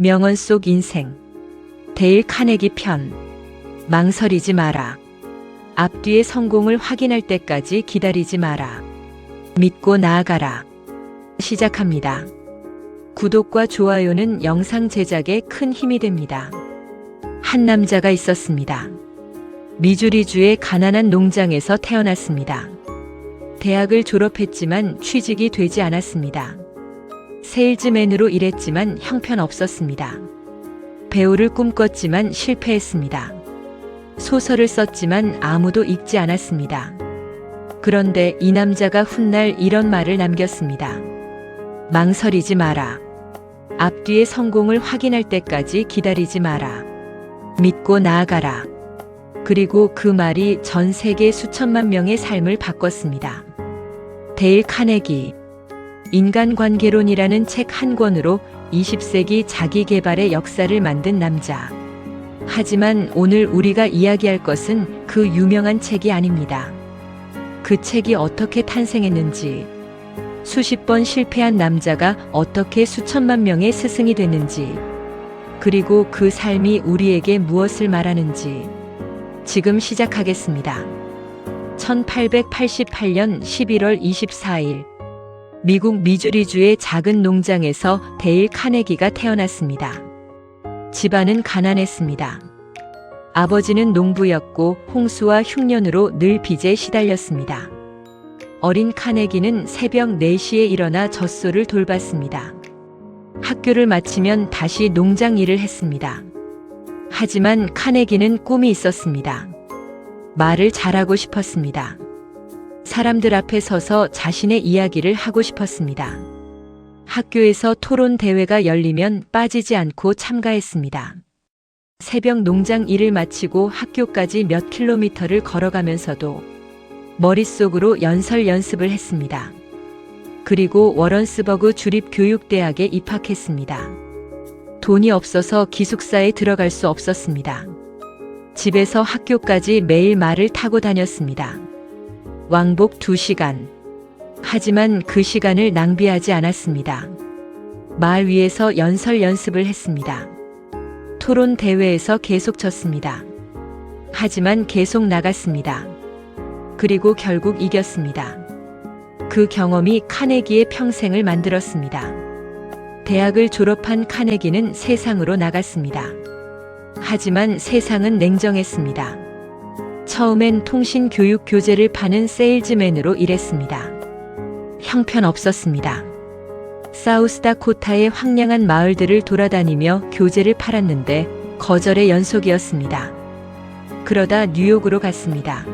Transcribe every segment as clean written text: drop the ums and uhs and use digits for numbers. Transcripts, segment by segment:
명언 속 인생. 데일 카네기 편. 망설이지 마라. 앞뒤의 성공을 확인할 때까지 기다리지 마라. 믿고 나아가라. 시작합니다. 구독과 좋아요는 영상 제작에 큰 힘이 됩니다. 한 남자가 있었습니다. 미주리주의 가난한 농장에서 태어났습니다. 대학을 졸업했지만 취직이 되지 않았습니다. 세일즈맨으로 일했지만 형편없었습니다. 배우를 꿈꿨지만 실패했습니다. 소설을 썼지만 아무도 읽지 않았습니다. 그런데 이 남자가 훗날 이런 말을 남겼습니다. 망설이지 마라. 앞뒤의 성공을 확인할 때까지 기다리지 마라. 믿고 나아가라. 그리고 그 말이 전 세계 수천만 명의 삶을 바꿨습니다. 데일 카네기. 인간관계론이라는 책 한 권으로 20세기 자기계발의 역사를 만든 남자. 하지만 오늘 우리가 이야기할 것은 그 유명한 책이 아닙니다. 그 책이 어떻게 탄생했는지, 수십 번 실패한 남자가 어떻게 수천만 명의 스승이 됐는지, 그리고 그 삶이 우리에게 무엇을 말하는지 지금 시작하겠습니다. 1888년 11월 24일 미국 미주리주의 작은 농장에서 데일 카네기가 태어났습니다. 집안은 가난했습니다. 아버지는 농부였고 홍수와 흉년으로 늘 빚에 시달렸습니다. 어린 카네기는 새벽 4시에 일어나 젖소를 돌봤습니다. 학교를 마치면 다시 농장 일을 했습니다. 하지만 카네기는 꿈이 있었습니다. 말을 잘하고 싶었습니다. 사람들 앞에 서서 자신의 이야기를 하고 싶었습니다. 학교에서 토론 대회가 열리면 빠지지 않고 참가했습니다. 새벽 농장 일을 마치고 학교까지 몇 킬로미터를 걸어가면서도 머릿속으로 연설 연습을 했습니다. 그리고 워런스버그 주립교육대학에 입학했습니다. 돈이 없어서 기숙사에 들어갈 수 없었습니다. 집에서 학교까지 매일 말을 타고 다녔습니다. 왕복 2시간. 하지만 그 시간을 낭비하지 않았습니다. 말 위에서 연설 연습을 했습니다. 토론 대회에서 계속 졌습니다. 하지만 계속 나갔습니다. 그리고 결국 이겼습니다. 그 경험이 카네기의 평생을 만들었습니다. 대학을 졸업한 카네기는 세상으로 나갔습니다. 하지만 세상은 냉정했습니다. 처음엔 통신교육 교재를 파는 세일즈맨으로 일했습니다. 형편없었습니다. 사우스다코타의 황량한 마을들을 돌아다니며 교재를 팔았는데 거절의 연속이었습니다. 그러다 뉴욕으로 갔습니다.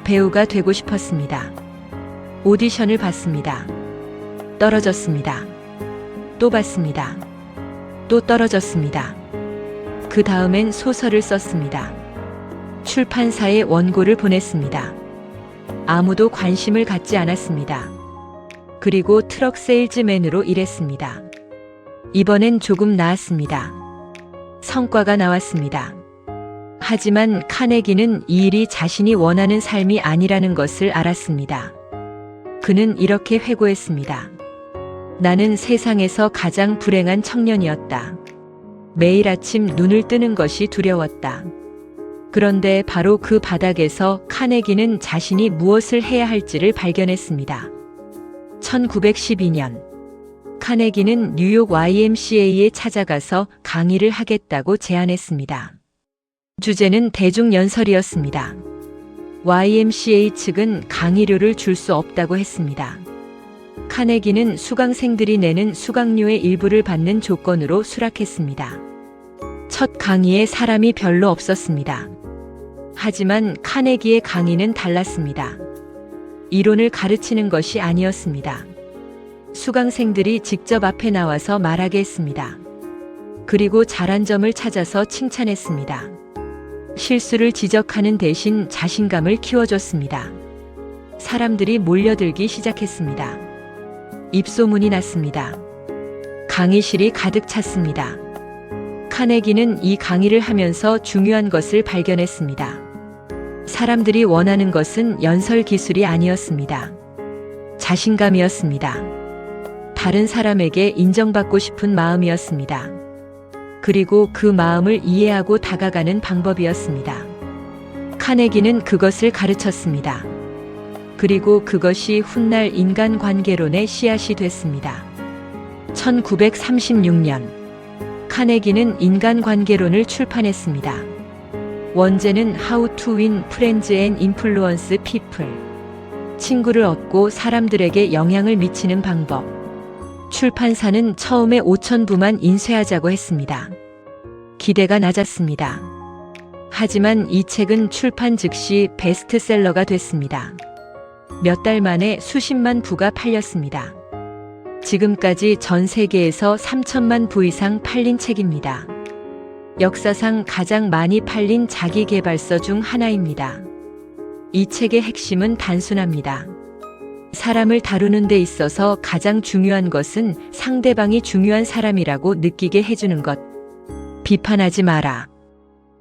배우가 되고 싶었습니다. 오디션을 봤습니다. 떨어졌습니다. 또 봤습니다. 또 떨어졌습니다. 그 다음엔 소설을 썼습니다. 출판사에 원고를 보냈습니다. 아무도 관심을 갖지 않았습니다. 그리고 트럭 세일즈맨으로 일했습니다. 이번엔 조금 나았습니다. 성과가 나왔습니다. 하지만 카네기는 이 일이 자신이 원하는 삶이 아니라는 것을 알았습니다. 그는 이렇게 회고했습니다. 나는 세상에서 가장 불행한 청년이었다. 매일 아침 눈을 뜨는 것이 두려웠다. 그런데 바로 그 바닥에서 카네기는 자신이 무엇을 해야 할지를 발견했습니다. 1912년 카네기는 뉴욕 YMCA에 찾아가서 강의를 하겠다고 제안했습니다. 주제는 대중연설이었습니다. YMCA 측은 강의료를 줄 수 없다고 했습니다. 카네기는 수강생들이 내는 수강료의 일부를 받는 조건으로 수락했습니다. 첫 강의에 사람이 별로 없었습니다. 하지만 카네기의 강의는 달랐습니다. 이론을 가르치는 것이 아니었습니다. 수강생들이 직접 앞에 나와서 말하게 했습니다. 그리고 잘한 점을 찾아서 칭찬했습니다. 실수를 지적하는 대신 자신감을 키워줬습니다. 사람들이 몰려들기 시작했습니다. 입소문이 났습니다. 강의실이 가득 찼습니다. 카네기는 이 강의를 하면서 중요한 것을 발견했습니다. 사람들이 원하는 것은 연설 기술이 아니었습니다. 자신감이었습니다. 다른 사람에게 인정받고 싶은 마음이었습니다. 그리고 그 마음을 이해하고 다가가는 방법이었습니다. 카네기는 그것을 가르쳤습니다. 그리고 그것이 훗날 인간관계론의 씨앗이 됐습니다. 1936년 카네기는 인간관계론을 출판했습니다. 원제는 How to Win Friends and Influence People. 친구를 얻고 사람들에게 영향을 미치는 방법. 출판사는 처음에 5,000부만 인쇄하자고 했습니다. 기대가 낮았습니다. 하지만 이 책은 출판 즉시 베스트셀러가 됐습니다. 몇 달 만에 수십만 부가 팔렸습니다. 지금까지 전 세계에서 3천만 부 이상 팔린 책입니다. 역사상 가장 많이 팔린 자기계발서 중 하나입니다. 이 책의 핵심은 단순합니다. 사람을 다루는 데 있어서 가장 중요한 것은 상대방이 중요한 사람이라고 느끼게 해주는 것. 비판하지 마라.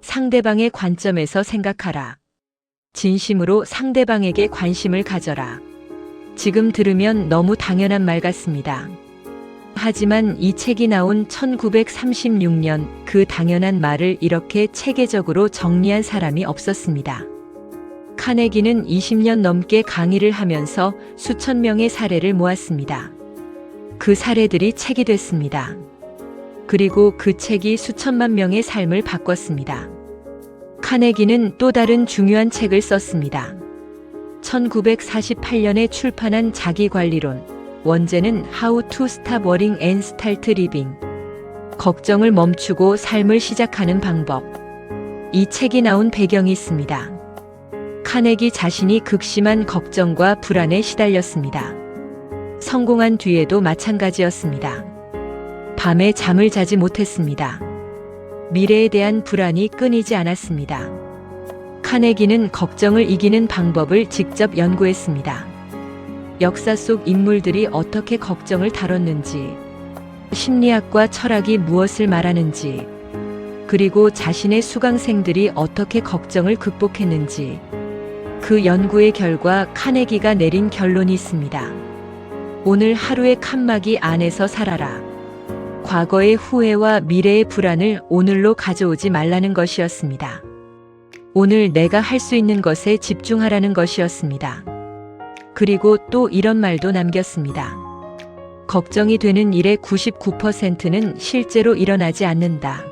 상대방의 관점에서 생각하라. 진심으로 상대방에게 관심을 가져라. 지금 들으면 너무 당연한 말 같습니다. 하지만 이 책이 나온 1936년 그 당연한 말을 이렇게 체계적으로 정리한 사람이 없었습니다. 카네기는 20년 넘게 강의를 하면서 수천 명의 사례를 모았습니다. 그 사례들이 책이 됐습니다. 그리고 그 책이 수천만 명의 삶을 바꿨습니다. 카네기는 또 다른 중요한 책을 썼습니다. 1948년에 출판한 자기관리론, 원제는 How to Stop Worrying and Start Living. 걱정을 멈추고 삶을 시작하는 방법. 이 책이 나온 배경이 있습니다. 카네기 자신이 극심한 걱정과 불안에 시달렸습니다. 성공한 뒤에도 마찬가지였습니다. 밤에 잠을 자지 못했습니다. 미래에 대한 불안이 끊이지 않았습니다. 카네기는 걱정을 이기는 방법을 직접 연구했습니다. 역사 속 인물들이 어떻게 걱정을 다뤘는지, 심리학과 철학이 무엇을 말하는지, 그리고 자신의 수강생들이 어떻게 걱정을 극복했는지, 그 연구의 결과 카네기가 내린 결론이 있습니다. 오늘 하루의 칸막이 안에서 살아라. 과거의 후회와 미래의 불안을 오늘로 가져오지 말라는 것이었습니다. 오늘 내가 할 수 있는 것에 집중하라는 것이었습니다. 그리고 또 이런 말도 남겼습니다. 걱정이 되는 일의 99%는 실제로 일어나지 않는다.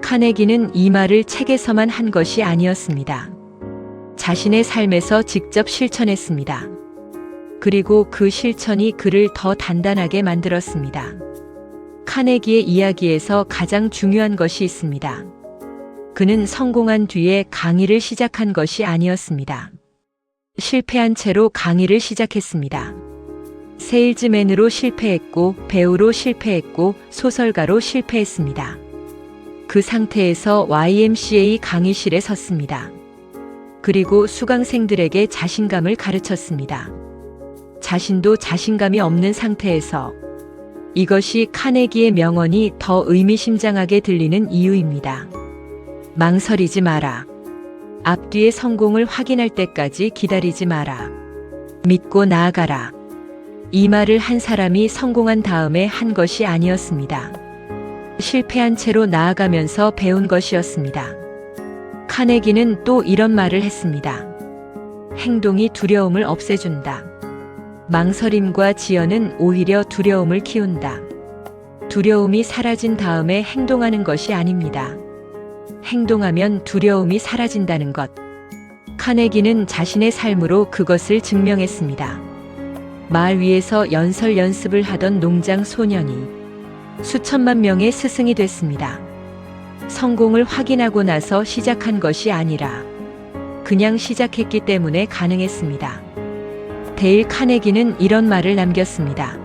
카네기는 이 말을 책에서만 한 것이 아니었습니다. 자신의 삶에서 직접 실천했습니다. 그리고 그 실천이 그를 더 단단하게 만들었습니다. 카네기의 이야기에서 가장 중요한 것이 있습니다. 그는 성공한 뒤에 강의를 시작한 것이 아니었습니다. 실패한 채로 강의를 시작했습니다. 세일즈맨으로 실패했고, 배우로 실패했고, 소설가로 실패했습니다. 그 상태에서 YMCA 강의실에 섰습니다. 그리고 수강생들에게 자신감을 가르쳤습니다. 자신도 자신감이 없는 상태에서 이것이 카네기의 명언이 더 의미심장하게 들리는 이유입니다. 망설이지 마라. 앞뒤의 성공을 확인할 때까지 기다리지 마라. 믿고 나아가라. 이 말을 한 사람이 성공한 다음에 한 것이 아니었습니다. 실패한 채로 나아가면서 배운 것이었습니다. 카네기는 또 이런 말을 했습니다. 행동이 두려움을 없애준다. 망설임과 지연은 오히려 두려움을 키운다. 두려움이 사라진 다음에 행동하는 것이 아닙니다. 행동하면 두려움이 사라진다는 것. 카네기는 자신의 삶으로 그것을 증명했습니다. 마을 위에서 연설 연습을 하던 농장 소년이 수천만 명의 스승이 됐습니다. 성공을 확인하고 나서 시작한 것이 아니라 그냥 시작했기 때문에 가능했습니다. 데일 카네기는 이런 말을 남겼습니다.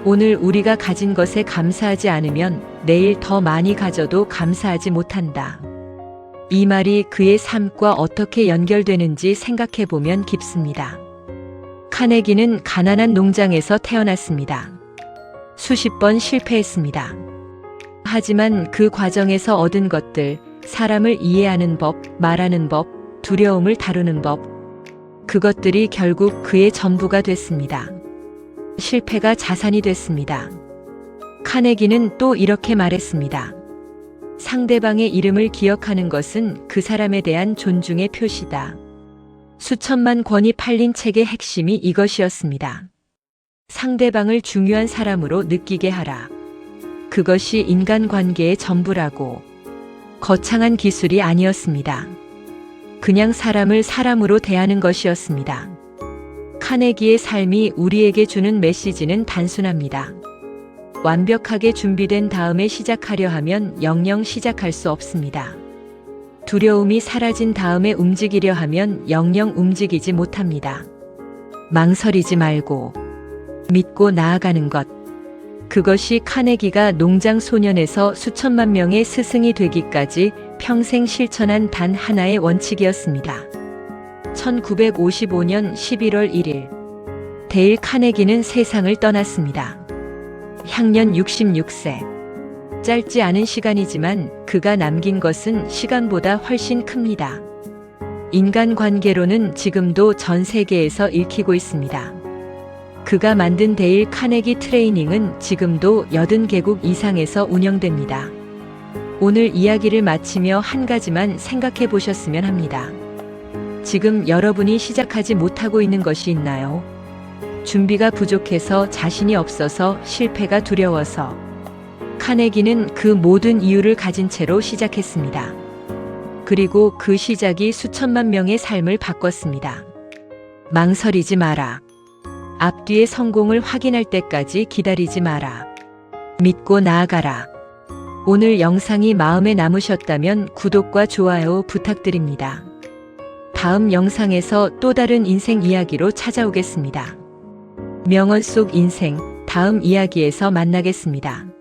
오늘 우리가 가진 것에 감사하지 않으면 내일 더 많이 가져도 감사하지 못한다. 이 말이 그의 삶과 어떻게 연결되는지 생각해 보면 깊습니다. 카네기는 가난한 농장에서 태어났습니다. 수십 번 실패했습니다. 하지만 그 과정에서 얻은 것들, 사람을 이해하는 법, 말하는 법, 두려움을 다루는 법, 그것들이 결국 그의 전부가 됐습니다. 실패가 자산이 됐습니다. 카네기는 또 이렇게 말했습니다. 상대방의 이름을 기억하는 것은 그 사람에 대한 존중의 표시다. 수천만 권이 팔린 책의 핵심이 이것이었습니다. 상대방을 중요한 사람으로 느끼게 하라. 그것이 인간관계의 전부라고. 거창한 기술이 아니었습니다. 그냥 사람을 사람으로 대하는 것이었습니다. 카네기의 삶이 우리에게 주는 메시지는 단순합니다. 완벽하게 준비된 다음에 시작하려 하면 영영 시작할 수 없습니다. 두려움이 사라진 다음에 움직이려 하면 영영 움직이지 못합니다. 망설이지 말고 믿고 나아가는 것. 그것이 카네기가 농장 소년에서 수천만 명의 스승이 되기까지 평생 실천한 단 하나의 원칙이었습니다. 1955년 11월 1일, 데일 카네기는 세상을 떠났습니다. 향년 66세. 짧지 않은 시간이지만 그가 남긴 것은 시간보다 훨씬 큽니다. 인간관계로는 지금도 전 세계에서 읽히고 있습니다. 그가 만든 데일 카네기 트레이닝은 지금도 80개국 이상에서 운영됩니다. 오늘 이야기를 마치며 한 가지만 생각해 보셨으면 합니다. 지금 여러분이 시작하지 못하고 있는 것이 있나요? 준비가 부족해서, 자신이 없어서, 실패가 두려워서. 카네기는 그 모든 이유를 가진 채로 시작했습니다. 그리고 그 시작이 수천만 명의 삶을 바꿨습니다. 망설이지 마라. 앞뒤의 성공을 확인할 때까지 기다리지 마라. 믿고 나아가라. 오늘 영상이 마음에 남으셨다면 구독과 좋아요 부탁드립니다. 다음 영상에서 또 다른 인생 이야기로 찾아오겠습니다. 명언 속 인생, 다음 이야기에서 만나겠습니다.